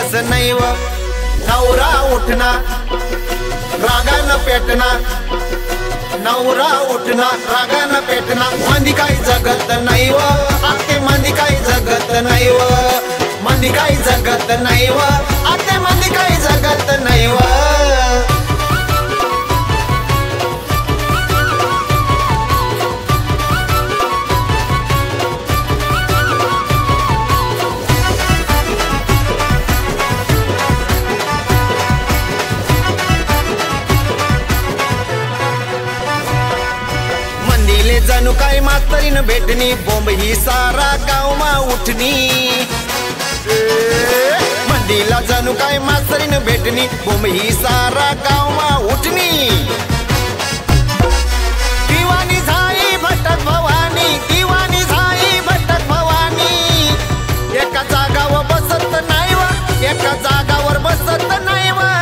देखस नाही व नवरा उठना रागानं पेटना नवरा उठना रागानं पेटना मंदी काही जगत नाही व आते मंदी काही जगत नाही व मंदी काही जगत नाही व आते मंदी काही जगत नाही व जणू काय मास्तरीन भेटणी बोंब ही सारा गाव मा उठनी मंदीला जणू काय मास्तरीन भेटणी बोंब ही सारा गाव मा उठनी दिवानी झाई भटक भवानी दिवानी झाई भटक भवानी एका जागावर बसत नाही व एका जागावर बसत नाही व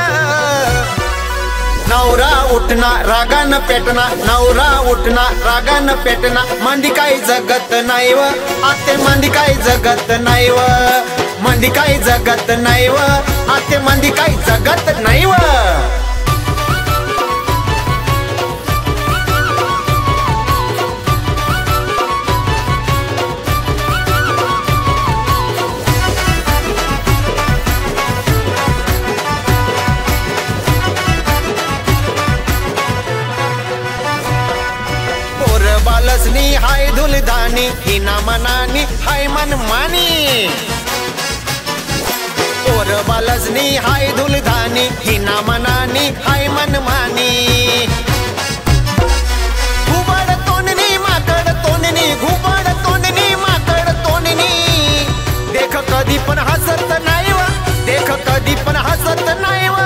नवरा उठना रागानं पेटना नवरा उठना रागानं पेटना मंदी काही जगत नाही व आते मंदी काही जगत नाही व मंदी काही जगत नाही व आते मंदी काही जगत नाही व बालसनी हाय धुलदानी हिना मनानी हाय मन मानी और बालसनी हाय धुलदानी हिना मनानी हाय मन मानी घुबड तोंडनी माकड तोंडनी घुबड तोंडनी माकड तोंडनी देख कधी पण हसत नाही व देख कधी पण हसत नाही व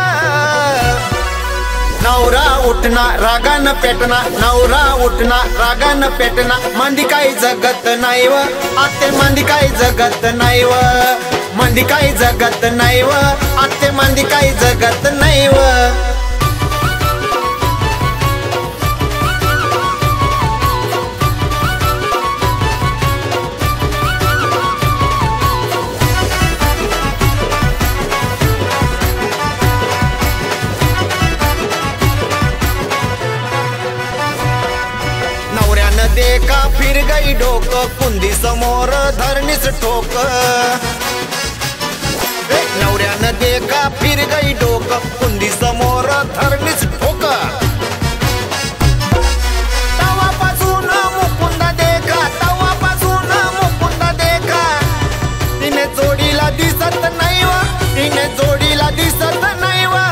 नवरा उठना रागानं पेटना नवरा उठना रागानं पेटना मंदी काही जगत नाही व आते मंदी काही जगत नाही व मंदी काही जगत नाही व आते मंदी काही जगत नाही व देखा फिर गई डोक कुंदी समोर धरणीस ठोक नवऱ्यानं देखा फिर गई डोक कुंदी समोर धरणीस ठोक तवापासून मुकुंदा देखा तवापासून मुकुंदा देखा तिने जोडीला दिसत नाही व तिने जोडीला दिसत नाही व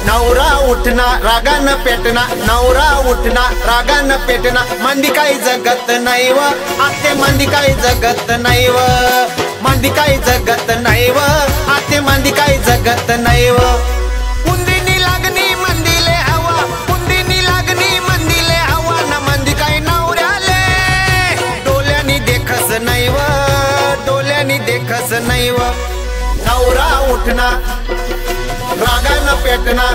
नवरा उठना रागानं पेटना नवरा उठना रागानं पेटना मंदी काही जगत नाही व आते मंदी काही जगत नाही व मंदी काही जगत नाही व आते मंदी काही जगत नाही व कुंदीनी लागणी मंदीले हवा कुंदीनी लागणी मंदीले हवा न मंदी काही नवऱ्याले डोल्यानी देखस नाही व डोल्यानी देखस नाही व नवरा उठना रागानं पेटना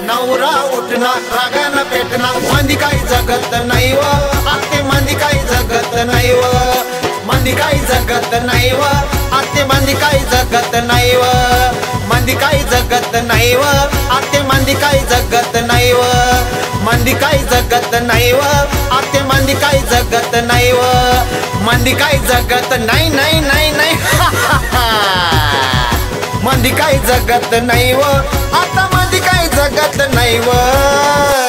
नवरा उठना रागानं पेटना मंदी काही जगत नाही व आते मंदी काही जगत नाही व मंदी काही जगत नाही व आते मंदी काही जगत नाही व मंदी काही जगत नाही व आते मंदी काही जगत नाही व मंदी काही जगत नाही व आते मंदी काही जगत नाही व मंदी काही जगत नाही नाही नाही नाही मंदी काही जगत नाही व आता मंदी काही जगत नाही व